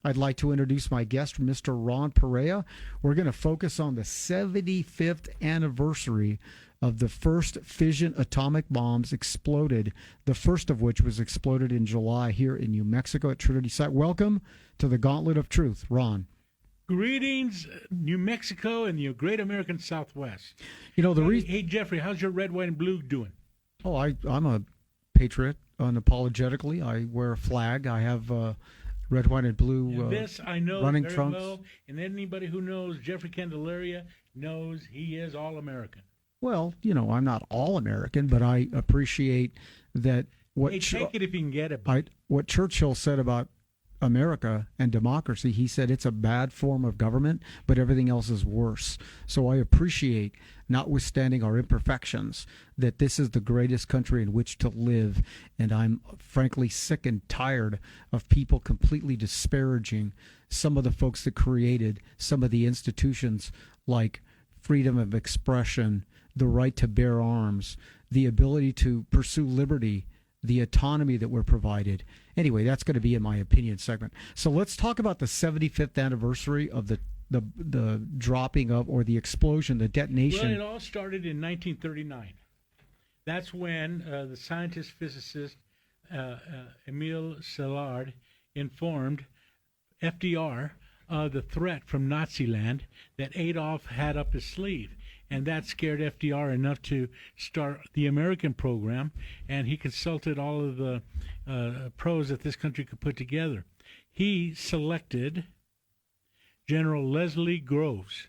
I'd like to introduce my guest, Mr. Ronn Perea. We're going to focus on the 75th anniversary of the first fission atomic bombs exploded, the first of which was exploded in July here in New Mexico at Trinity Site. Welcome to the Gauntlet of Truth, Ron. Greetings, New Mexico and the great American Southwest. You know, Hey, Jeffrey, how's your red, white, and blue doing? Oh, I'm a patriot, unapologetically. I wear a flag. I have red, white, and blue this I know running very trunks. well, and anybody who knows Jeffrey Candelaria knows he is all-American. Well, you know, I'm not all American, but I appreciate that Hey, take it if you can get it. what Churchill said about America and democracy. He said it's a bad form of government, but everything else is worse. So I appreciate, notwithstanding our imperfections, that this is the greatest country in which to live. And I'm frankly sick and tired of people completely disparaging some of the folks that created some of the institutions like freedom of expression, the right to bear arms, the ability to pursue liberty, the autonomy that we're provided. Anyway, that's going to be in my opinion segment. So let's talk about the 75th anniversary of the dropping of, or the explosion, the detonation. Well, it all started in 1939. That's when the scientist-physicist Emile Szilard informed FDR of the threat from Nazi land that Adolf had up his sleeve. And that scared FDR enough to start the American program, and he consulted all of the pros that this country could put together. He selected General Leslie Groves,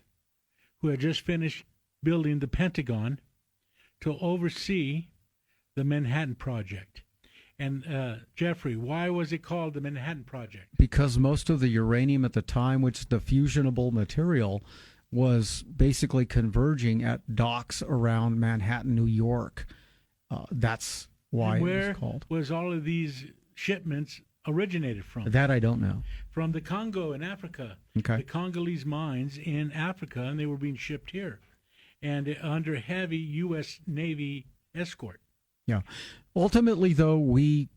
who had just finished building the Pentagon, to oversee the Manhattan Project. And Jeffrey, why was it called the Manhattan Project? Because most of the uranium at the time, which is the fusionable material, was basically converging at docks around Manhattan, New York. That's why it was called. Where was all of these shipments originated from? That I don't know. From the Congo in Africa. Okay. The Congolese mines in Africa, and they were being shipped here. And under heavy U.S. Navy escort. Yeah. Ultimately, though, we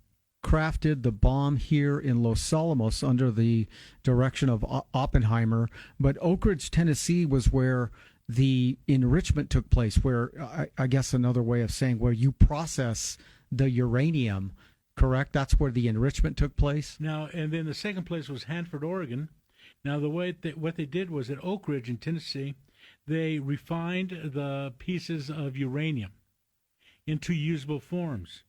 crafted the bomb here in Los Alamos under the direction of Oppenheimer, but Oak Ridge, Tennessee was where the enrichment took place, where I guess another way of saying where you process the uranium, correct? That's where the enrichment took place? Now, and then the second place was Hanford, Oregon. Now, what they did was at Oak Ridge in Tennessee, they refined the pieces of uranium into usable forms.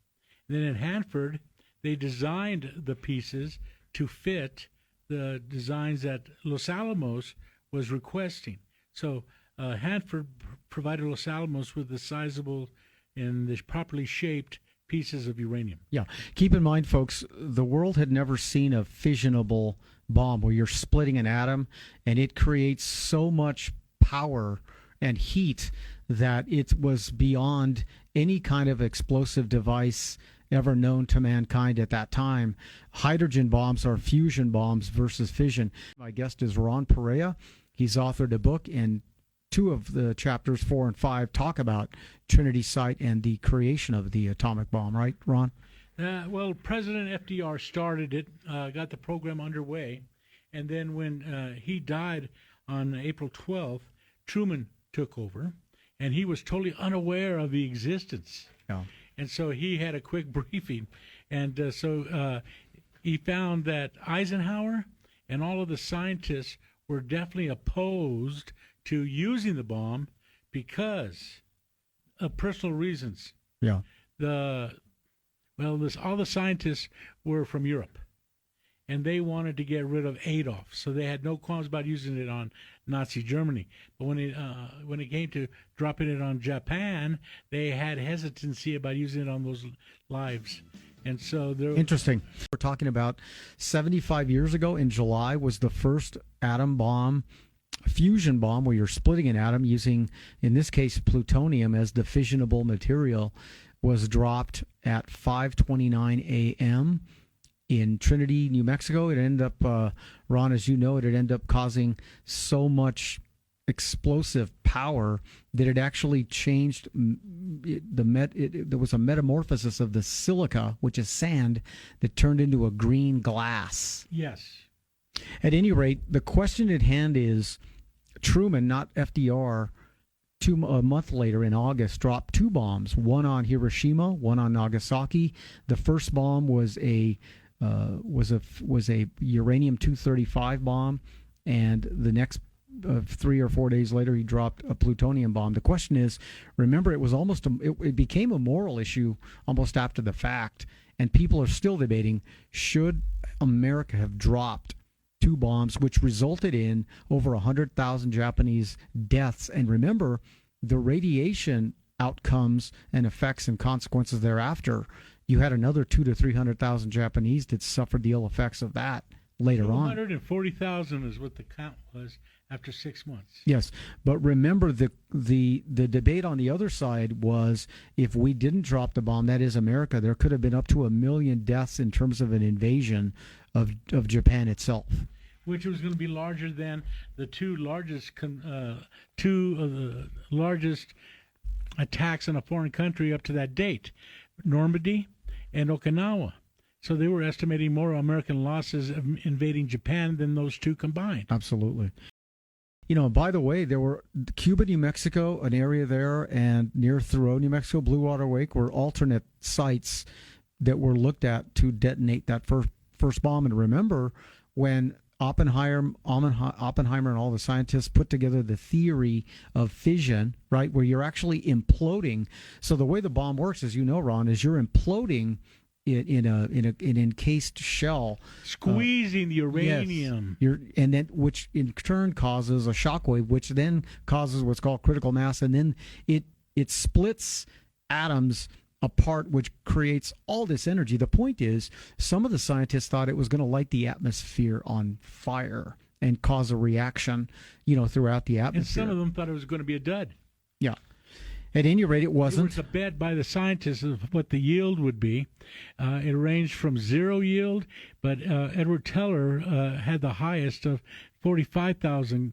And then at Hanford, they designed the pieces to fit the designs that Los Alamos was requesting. So Hanford provided Los Alamos with the sizable and the properly shaped pieces of uranium. Yeah. Keep in mind, folks, the world had never seen a fissionable bomb where you're splitting an atom and it creates so much power and heat that it was beyond any kind of explosive device ever known to mankind at that time. Hydrogen bombs are fusion bombs versus fission. My guest is Ronn Perea. He's authored a book, and 2 of the chapters, 4 and 5, talk about Trinity Site and the creation of the atomic bomb, right, Ron? Well, President FDR started it, got the program underway, and then when he died on April 12th, Truman took over, and he was totally unaware of the existence. Yeah. And so he had a quick briefing, and so he found that Eisenhower and all of the scientists were definitely opposed to using the bomb because of personal reasons. Yeah. All the scientists were from Europe, and they wanted to get rid of Adolf, so they had no qualms about using it on Nazi Germany. But when it came to dropping it on Japan, they had hesitancy about using it on those lives. And so interesting. We're talking about 75 years ago in July was the first atom bomb, fusion bomb, where you're splitting an atom using, in this case, plutonium as the fissionable material, was dropped at 5:29 a.m. in Trinity, New Mexico. It ended up, Ron, as you know, it ended up causing so much explosive power that it actually changed there was a metamorphosis of the silica, which is sand, that turned into a green glass. Yes. At any rate, the question at hand is Truman, not FDR, a month later in August, dropped 2 bombs, one on Hiroshima, one on Nagasaki. The first bomb was a uranium-235 bomb, and the next 3 or 4 days later, he dropped a plutonium bomb. The question is, remember, it became a moral issue almost after the fact, and people are still debating, should America have dropped 2 bombs, which resulted in over 100,000 Japanese deaths. And remember, the radiation outcomes and effects and consequences thereafter, you had another 200,000 to 300,000 Japanese that suffered the ill effects of that later on. 240,000 is what the count was after 6 months. Yes, but remember the debate on the other side was, if we didn't drop the bomb, that is America, there could have been up to 1 million deaths in terms of an invasion of Japan itself, which was going to be larger than the two of the largest attacks on a foreign country up to that date, Normandy and Okinawa. So they were estimating more American losses of invading Japan than those two combined. Absolutely. By the way, there were Cuba, New Mexico, an area there, and near Thoreau, New Mexico, Blue Water Lake were alternate sites that were looked at to detonate that first bomb. And remember, when Oppenheimer and all the scientists put together the theory of fission, right, where you're actually imploding. So the way the bomb works, as you know, Ron, is you're imploding in an encased shell, squeezing the uranium. Yes, and then which in turn causes a shockwave, which then causes what's called critical mass, and then it splits atoms apart, which creates all this energy. The point is, some of the scientists thought it was going to light the atmosphere on fire and cause a reaction, throughout the atmosphere. And some of them thought it was going to be a dud. Yeah. At any rate, it wasn't. It was a bet by the scientists of what the yield would be. It ranged from 0 yield, but Edward Teller had the highest of 45,000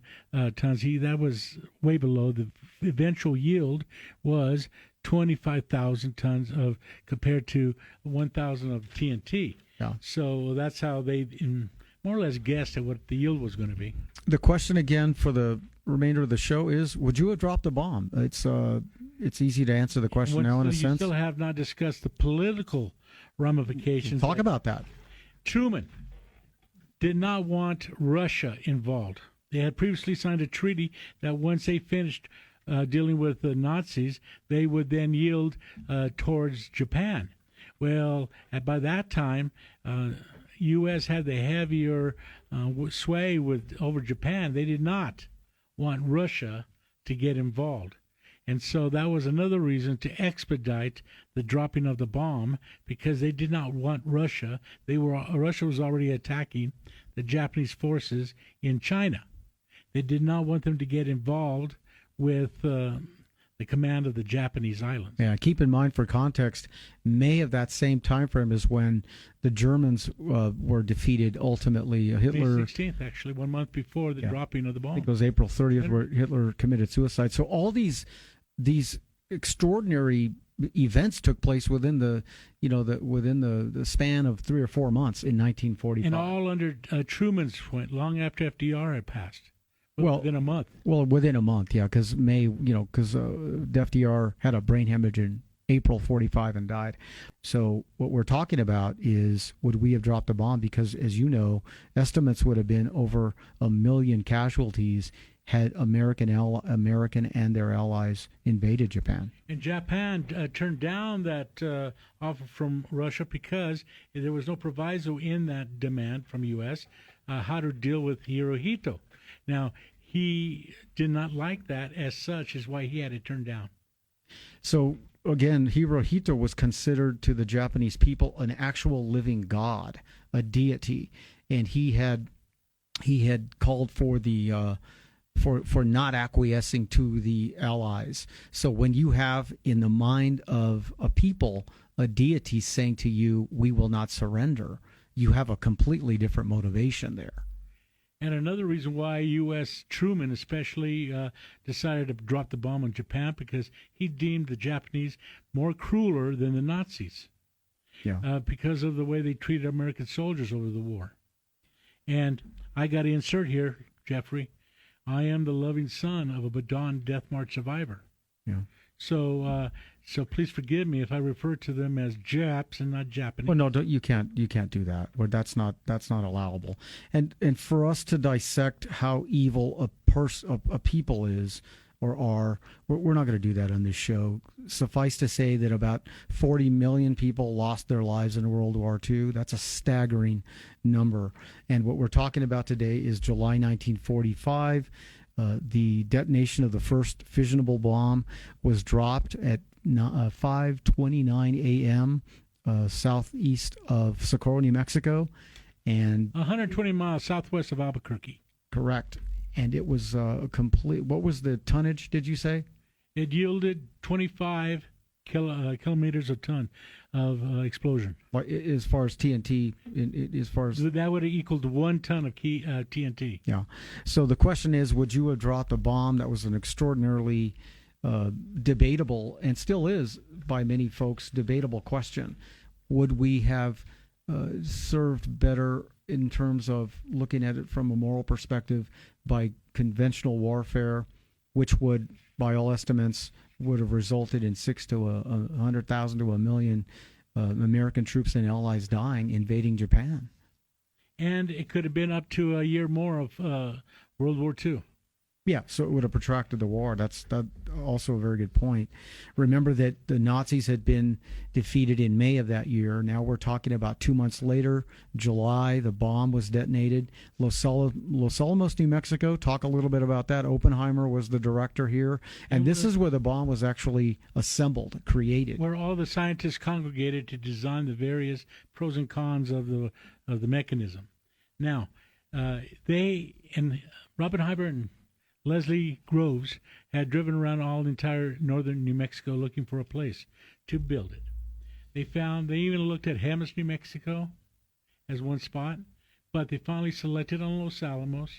tons. That was way below. The eventual yield was 25,000 tons compared to 1,000 of TNT. Yeah. So that's how they more or less guessed at what the yield was going to be. The question again for the remainder of the show is, would you have dropped a bomb? It's easy to answer the question now in a sense. You still have not discussed the political ramifications. Talk about that. Truman did not want Russia involved. They had previously signed a treaty that once they finished dealing with the Nazis, they would then yield towards Japan. Well, by that time, U.S. had the heavier sway over Japan. They did not want Russia to get involved. And so that was another reason to expedite the dropping of the bomb, because they did not want Russia. Russia was already attacking the Japanese forces in China. They did not want them to get involved with the command of the Japanese islands. Yeah, keep in mind for context, May of that same time frame is when the Germans were defeated ultimately. Hitler, May 16th, actually, 1 month before the dropping of the bomb. I think it was April 30th where Hitler committed suicide. So all these extraordinary events took place within the span of 3 or 4 months in 1945. And all under Truman's point, long after FDR had passed. Within a month. Well, within a month, yeah, because FDR had a brain hemorrhage in April 45 and died. So what we're talking about is, would we have dropped a bomb? Because, as you know, estimates would have been over 1 million casualties had American and their allies invaded Japan. And Japan turned down that offer from Russia because there was no proviso in that demand from U.S. How to deal with Hirohito. Now, he did not like that as such, is why he had it turned down. So, again, Hirohito was considered to the Japanese people an actual living god, a deity, and he had called for the for not acquiescing to the Allies. So when you have in the mind of a people a deity saying to you, "We will not surrender," you have a completely different motivation there. And another reason why U.S. Truman especially decided to drop the bomb on Japan, because he deemed the Japanese more crueler than the Nazis. Yeah. Because of the way they treated American soldiers over the war. And I got to insert here, Jeffrey, I am the loving son of a Bataan Death March survivor. Yeah. So please forgive me if I refer to them as Japs and not Japanese. Well, no, you can't do that. Well, that's not allowable. And for us to dissect how evil a people is or are, we're not going to do that on this show. Suffice to say that about 40 million people lost their lives in World War II. That's a staggering number. And what we're talking about today is July 1945. The detonation of the first fissionable bomb was dropped at 5:29 a.m. Southeast of Socorro, New Mexico, and 120 miles southwest of Albuquerque. Correct. And it was a complete. What was the tonnage? Did you say? It yielded 25 kilometers a ton of explosion. As far as TNT, as far as that would have equaled 1 ton of TNT. Yeah. So the question is, would you have dropped a bomb? That was an extraordinarily debatable, and still is by many folks, debatable question. Would we have served better in terms of looking at it from a moral perspective by conventional warfare, which would, by all estimates, would have resulted in 600,000 to 100,000 to 1 million American troops and allies dying, invading Japan? And it could have been up to a year more of World War II. Yeah, so it would have protracted the war. That's also a very good point. Remember that the Nazis had been defeated in May of that year. Now we're talking about 2 months later, July, the bomb was detonated. Los Alamos, New Mexico, talk a little bit about that. Oppenheimer was the director here. And this is where the bomb was actually assembled, created. Where all the scientists congregated to design the various pros and cons of the mechanism. Now, they, and Oppenheimer and Leslie Groves had driven around all the entire northern New Mexico looking for a place to build it. They even looked at Jemez, New Mexico as one spot, but they finally selected on Los Alamos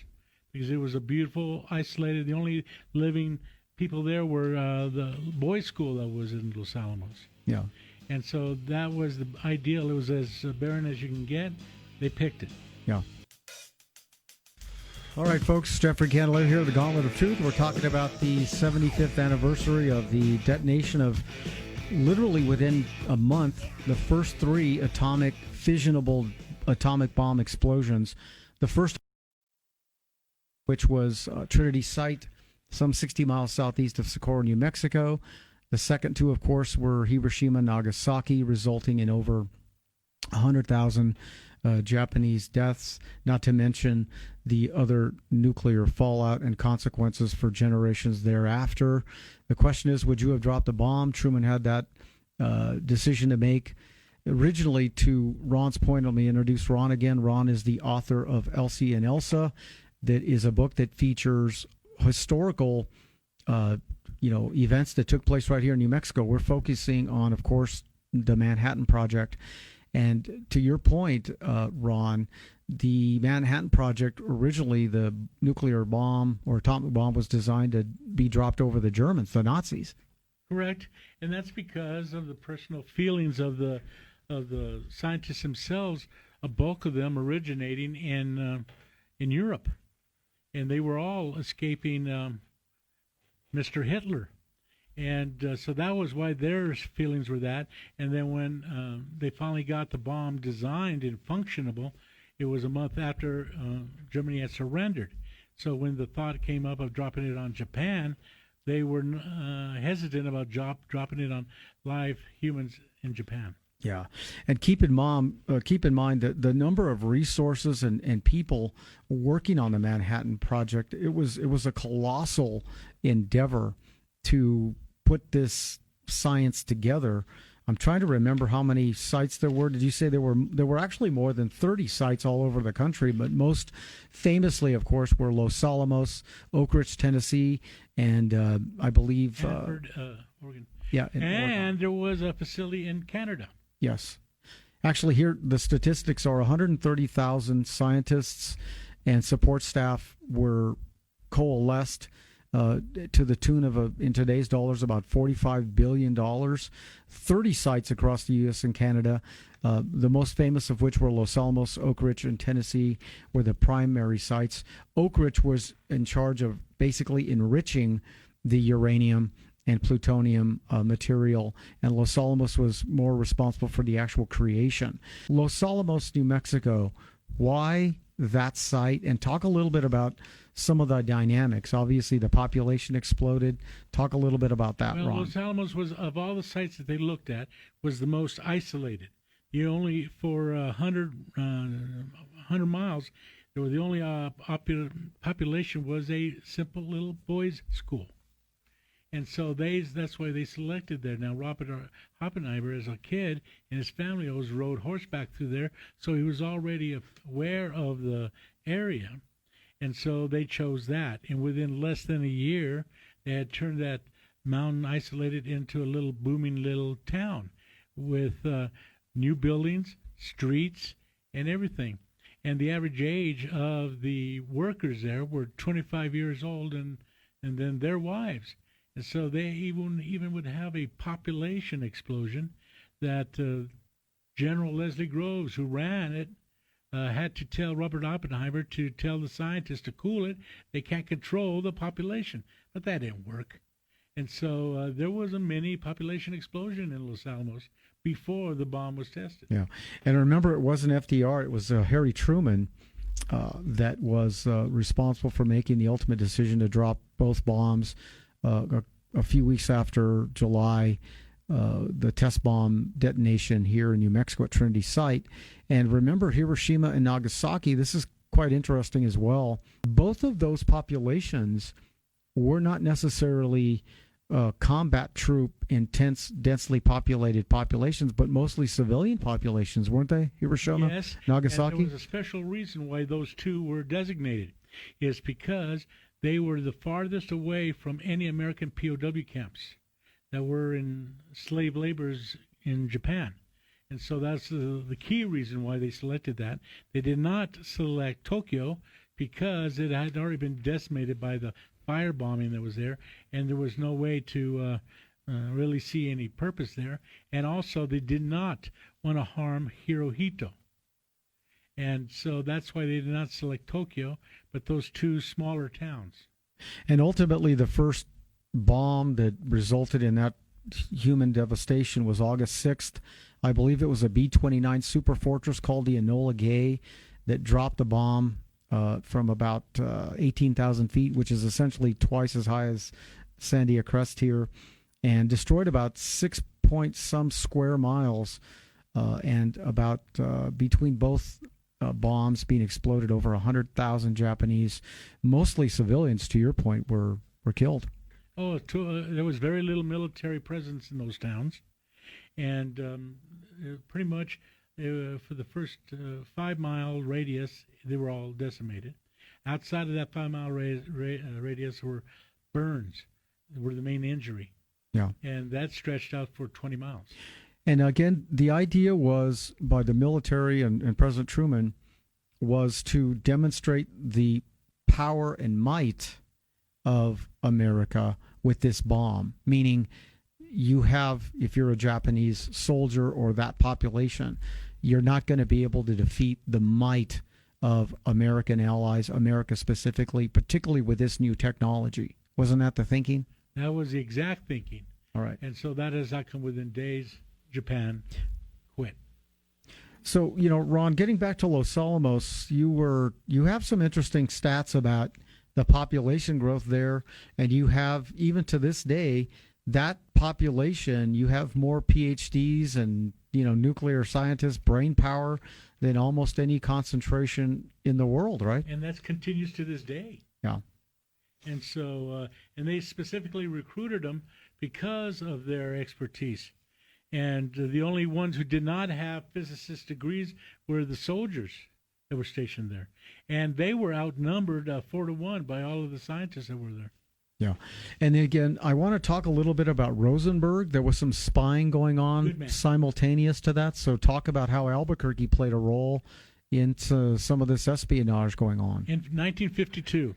because it was a beautiful, isolated, the only living people there were the boys' school that was in Los Alamos. Yeah. And so that was the ideal. It was as barren as you can get. They picked it. Yeah. All right, folks, Jeffrey Candelaria here, the Gauntlet of Truth. We're talking about the 75th anniversary of the detonation of, literally within a month, the first 3 fissionable atomic bomb explosions. The first, which was Trinity Site, some 60 miles southeast of Socorro, New Mexico. The second 2, of course, were Hiroshima and Nagasaki, resulting in over 100,000 Japanese deaths, not to mention the other nuclear fallout and consequences for generations thereafter. The question is, would you have dropped the bomb? Truman had that decision to make. Originally, to Ronn's point, let me introduce Ronn again. Ronn is the author of Elsie and Elsa. That is a book that features historical events that took place right here in New Mexico. We're focusing on, of course, the Manhattan Project. And to your point, Ronn, the Manhattan Project, originally the nuclear bomb or atomic bomb was designed to be dropped over the Germans, the Nazis. Correct. And that's because of the personal feelings of the scientists themselves, a bulk of them originating in Europe. And they were all escaping Mr. Hitler. And so that was why their feelings were that. And then when they finally got the bomb designed and functionable, it was a month after Germany had surrendered. So when the thought came up of dropping it on Japan, they were hesitant about dropping it on live humans in Japan. Yeah, and keep in mind that the number of resources and people working on the Manhattan Project, it was a colossal endeavor to put this science together. I'm trying to remember how many sites there were. Did you say there were actually more than 30 sites all over the country, but most famously, of course, were Los Alamos, Oak Ridge, Tennessee, and I believe Hanford, Oregon. Yeah, and Oregon. There was a facility in Canada. Yes. Actually, here the statistics are 130,000 scientists and support staff were coalesced to the tune of, in today's dollars, about $45 billion. 30 sites across the U.S. and Canada, the most famous of which were Los Alamos, Oak Ridge, and Tennessee were the primary sites. Oak Ridge was in charge of basically enriching the uranium and plutonium material, and Los Alamos was more responsible for the actual creation. Los Alamos, New Mexico, why that site? And talk a little bit about some of the dynamics. Obviously, the population exploded. Talk a little bit about that, Well, Ron. Los Alamos was, of all the sites that they looked at, was the most isolated. You only, for 100 miles, there were the only population was a simple little boys' school. And so that's why they selected there. Now, Robert Oppenheimer, as a kid, and his family always rode horseback through there, so he was already aware of the area. And so they chose that. And within less than a year, they had turned that mountain isolated into a little booming little town with new buildings, streets, and everything. And the average age of the workers there were 25 years old, and then their wives. And so they even would have a population explosion that General Leslie Groves, who ran it, had to tell Robert Oppenheimer to tell the scientists to cool it. They can't control the population. But that didn't work. And so there was a mini population explosion in Los Alamos before the bomb was tested. Yeah. And remember, it wasn't FDR, it was Harry Truman that was responsible for making the ultimate decision to drop both bombs a few weeks after July, the test bomb detonation here in New Mexico at Trinity Site. And remember, Hiroshima and Nagasaki, this is quite interesting as well. Both of those populations were not necessarily combat troop, intense, densely populated populations, but mostly civilian populations, weren't they? Hiroshima, yes, Nagasaki? And there was a special reason why those two were designated. Is because they were the farthest away from any American POW camps that were in slave laborers in Japan. And so that's the key reason why they selected that. They did not select Tokyo because it had already been decimated by the firebombing that was there, and there was no way to really see any purpose there. And also, they did not want to harm Hirohito. And so that's why they did not select Tokyo, but those two smaller towns. And ultimately, the first bomb that resulted in that human devastation was August 6th. I believe it was a B-29 superfortress called the Enola Gay that dropped the bomb from about 18,000 feet, which is essentially twice as high as Sandia Crest here, and destroyed about 6 point some square miles, and about between both bombs being exploded, over 100,000 Japanese, mostly civilians, to your point, were killed. Oh, there was very little military presence in those towns, and pretty much for the first 5-mile radius, they were all decimated. Outside of that 5-mile radius were burns, were the main injury. Yeah, and that stretched out for 20 miles. And again, the idea was by the military and President Truman was to demonstrate the power and might of America with this bomb, meaning you have, if you're a Japanese soldier or that population, you're not going to be able to defeat the might of American allies, America specifically, particularly with this new technology. Wasn't that the thinking? That was the exact thinking. All right. And so that has not come within days. Japan quit. So, Ron, getting back to Los Alamos, you have some interesting stats about the population growth there, and you have, even to this day, that population, you have more PhDs and, nuclear scientists, brain power than almost any concentration in the world, right? And that continues to this day. Yeah. And so, and they specifically recruited them because of their expertise. And the only ones who did not have physicist degrees were the soldiers that were stationed there. And they were outnumbered 4-1 by all of the scientists that were there. Yeah. And again, I want to talk a little bit about Rosenberg. There was some spying going on simultaneous to that. So talk about how Albuquerque played a role into some of this espionage going on. In 1952,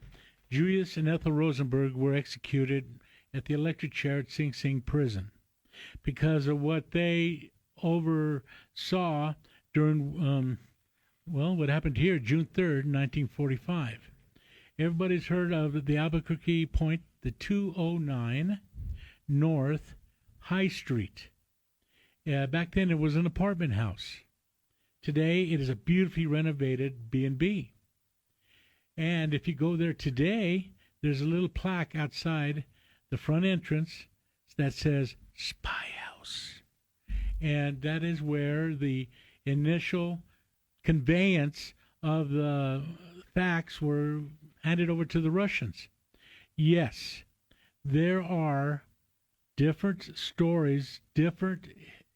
Julius and Ethel Rosenberg were executed at the electric chair at Sing Sing prison because of what they oversaw during, what happened here, June 3rd, 1945. Everybody's heard of the Albuquerque Point, the 209 North High Street. Back then it was an apartment house. Today it is a beautifully renovated B&B. And if you go there today, there's a little plaque outside the front entrance that says Spy House. And that is where the initial conveyance of the facts were handed over to the Russians. Yes, there are different stories, different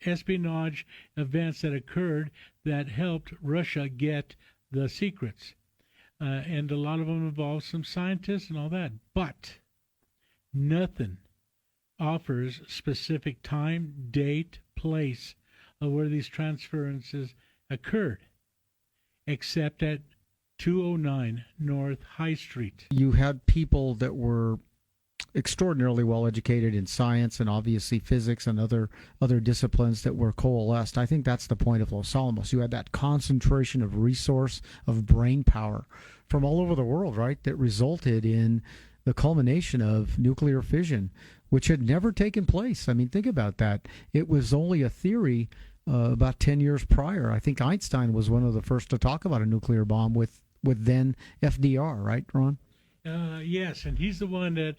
espionage events that occurred that helped Russia get the secrets. And a lot of them involve some scientists and all that. But nothing offers specific time, date, place of where these transferences occurred, except at 209 North High Street. You had people that were extraordinarily well educated in science and obviously physics and other disciplines that were coalesced. I think that's the point of Los Alamos. You had that concentration of resource, of brain power from all over the world, right, that resulted in the culmination of nuclear fission, which had never taken place. I mean, think about that. It was only a theory about 10 years prior. I think Einstein was one of the first to talk about a nuclear bomb with then FDR, right, Ron? Yes, and he's the one that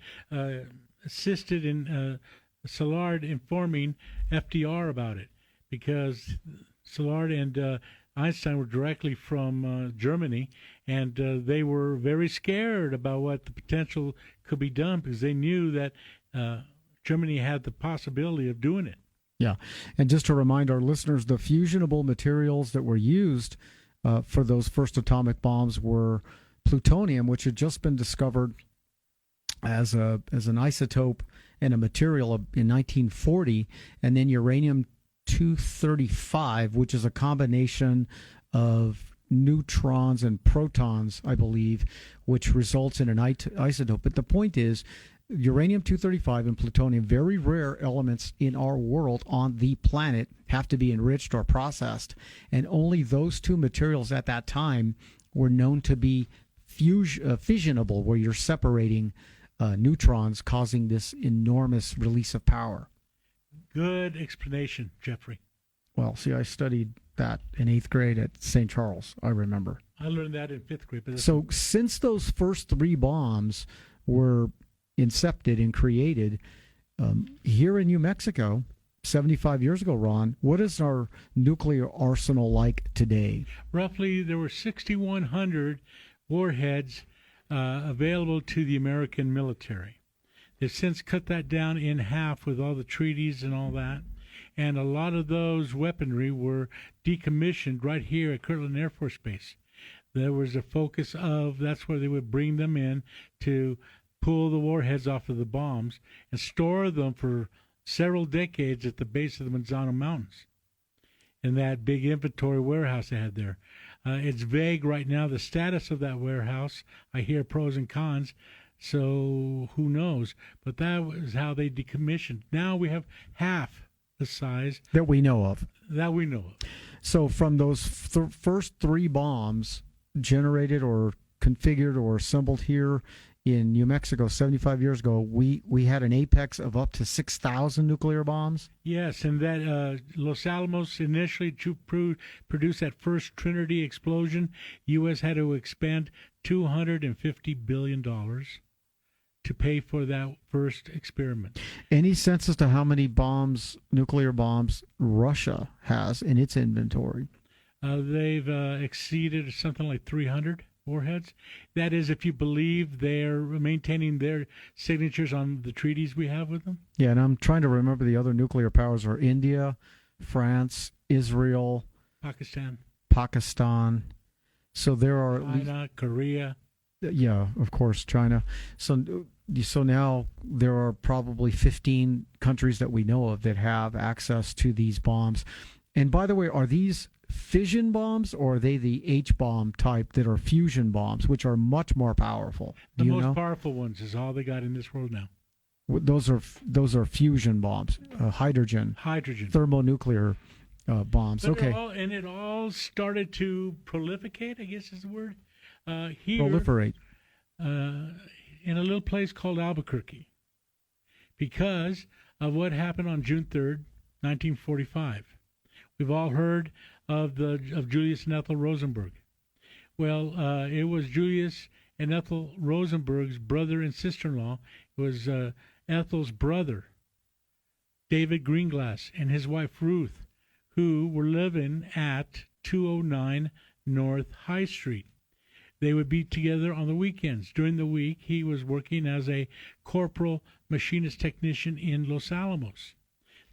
assisted in Szilard informing FDR about it, because Szilard and Einstein were directly from Germany, and they were very scared about what the potential could be done because they knew that Germany had the possibility of doing it. Yeah, and just to remind our listeners, the fusionable materials that were used for those first atomic bombs were plutonium, which had just been discovered as an isotope and a material in 1940, and then uranium-235, which is a combination of neutrons and protons, I believe, which results in an isotope. But the point is, uranium-235 and plutonium, very rare elements in our world on the planet, have to be enriched or processed, and only those two materials at that time were known to be fissionable, where you're separating neutrons, causing this enormous release of power. Good explanation, Jeffrey. Well, see, I studied that in 8th grade at St. Charles, I remember. I learned that in 5th grade. So since those first three bombs were incepted and created here in New Mexico 75 years ago, Ron, what is our nuclear arsenal like today? Roughly, there were 6,100 warheads available to the American military. They've since cut that down in half with all the treaties and all that. And a lot of those weaponry were decommissioned right here at Kirtland Air Force Base. There was a focus of, that's where they would bring them in to pull the warheads off of the bombs and store them for several decades at the base of the Manzano Mountains in that big inventory warehouse they had there. It's vague right now, the status of that warehouse. I hear pros and cons, so who knows? But that was how they decommissioned. Now we have half the size that we know of. So from those first three bombs generated or configured or assembled here in New Mexico 75 years ago, we had an apex of up to 6,000 nuclear bombs. Yes, and that Los Alamos initially to produce that first Trinity explosion, U.S. had to expend $250 billion to pay for that first experiment. Any sense as to how many bombs, nuclear bombs, Russia has in its inventory? They've exceeded something like 300 warheads. That is, if you believe they're maintaining their signatures on the treaties we have with them. Yeah, and I'm trying to remember the other nuclear powers are India, France, Israel, Pakistan. So there are China, Korea. Yeah, of course, China. So now there are probably 15 countries that we know of that have access to these bombs. And by the way, are these fission bombs, or are they the H-bomb type that are fusion bombs, which are much more powerful? The Do you most know? powerful ones is all they got in this world now. Those are fusion bombs, hydrogen, Hydrogen. thermonuclear bombs. But Okay, it all started to proliferate, I guess is the word, here proliferate. in a little place called Albuquerque because of what happened on June 3rd, 1945. We've all heard of Julius and Ethel Rosenberg. Well, it was Julius and Ethel Rosenberg's brother and sister-in-law. It was Ethel's brother, David Greenglass, and his wife Ruth, who were living at 209 North High Street. They would be together on the weekends. During the week, he was working as a corporal machinist technician in Los Alamos.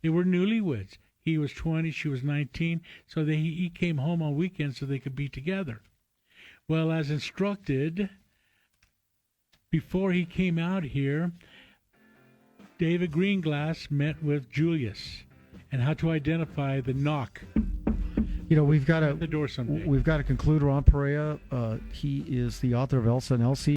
They were newlyweds. He was 20, she was 19, so he came home on weekends so they could be together. Well, as instructed, before he came out here, David Greenglass met with Julius and how to identify the knock You know, we've got at the door someday. to conclude. Ronn Perea, he is the author of Elsie and Elsa.